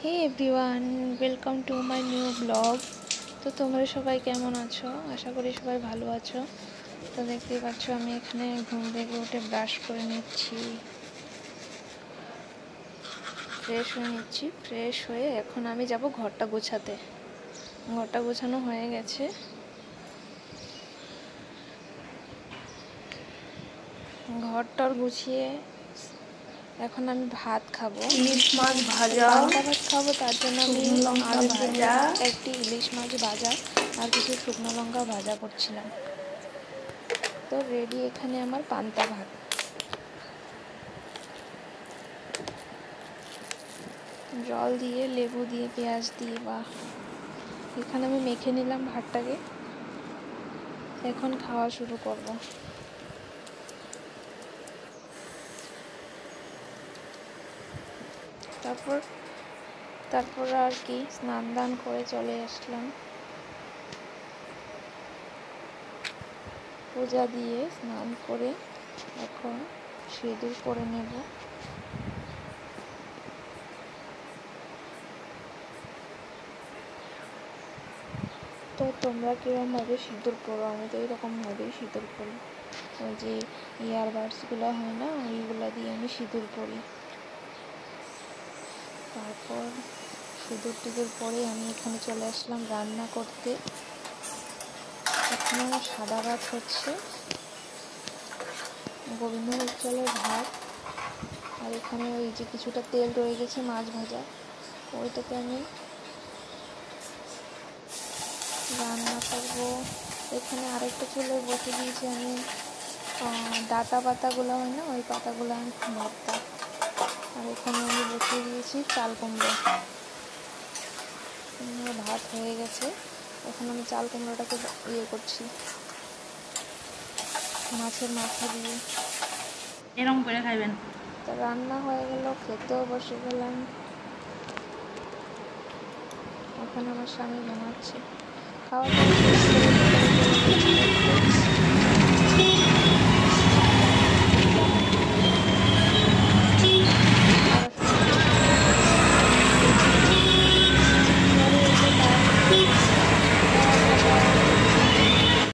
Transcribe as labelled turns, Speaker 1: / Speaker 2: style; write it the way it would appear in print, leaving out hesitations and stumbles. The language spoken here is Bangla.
Speaker 1: Hey everyone, welcome to my new blog. তো তোমরা সবাই কেমন আছো? আশা করি সবাই ভালো আছো। তো দেখতেই পাচ্ছ আমি এখানে ঘুম থেকে উঠে ব্রাশ করে নিচ্ছি, ফ্রেশ হয়ে এখন আমি যাব ঘরটা গোছাতে। ঘরটা গোছানো হয়ে গেছে, ঘরটার গুছিয়ে এখন আমি ভাত খাবো,
Speaker 2: ইলিশ মাছ ভাজা,
Speaker 1: পান্তা ভাত খাবো। তার জন্য আমি
Speaker 2: লঙ্কা ভাজা,
Speaker 1: একটি ইলিশ মাছ ভাজা আর কিছু শুকনো লঙ্কা ভাজা করছিলাম। তো রেডি এখানে আমার পান্তা ভাত। জল দিয়ে, লেবু দিয়ে, পেঁয়াজ দিয়ে, বাহ! এখানে আমি মেখে নিলাম ভাতটাকে, এখন খাওয়া শুরু করব। তারপর আর কি, স্নান দান করে চলে আসলাম। পূজা দিয়ে স্নান করে এখন সিঁদুর পরে নেব। তো তোমরা কীরকমভাবে সিঁদুর পরো? আমি তো এরকমভাবেই সিঁদুর পরি। ওই যে ইয়ারবাডসগুলো হয় না, ওইগুলো দিয়ে আমি সিঁদুর পরি। তারপর সিঁদুর পরে আমি এখানে চলে আসলাম রান্না করতে। এখানে আমার সাদা ভাত হচ্ছে, গোবিন্দভোগ চালের ভাত। আর এখানে ওই যে কিছুটা তেল রয়ে গেছে মাছ ভাজা, ওইটাকে আমি রান্না করব। এখানে আরেকটা চুলোয় বসে দিয়েছি আমি ডাঁটা পাতাগুলো হয় না, ওই পাতাগুলো আমি ভর্তা। আর এখানে আমি বসিয়ে দিয়েছি চাল কুমড়ো। ভাত হয়ে গেছে, এখন আমি চাল কুমড়োটাকে করছি মাছের মাথা দিয়ে।
Speaker 2: এরকম করে খাইবেন।
Speaker 1: তা রান্না হয়ে গেল, খেতেও বসে গেলাম। এখন আমার স্বামী বানাচ্ছে। খাওয়া দাওয়া শেষ করে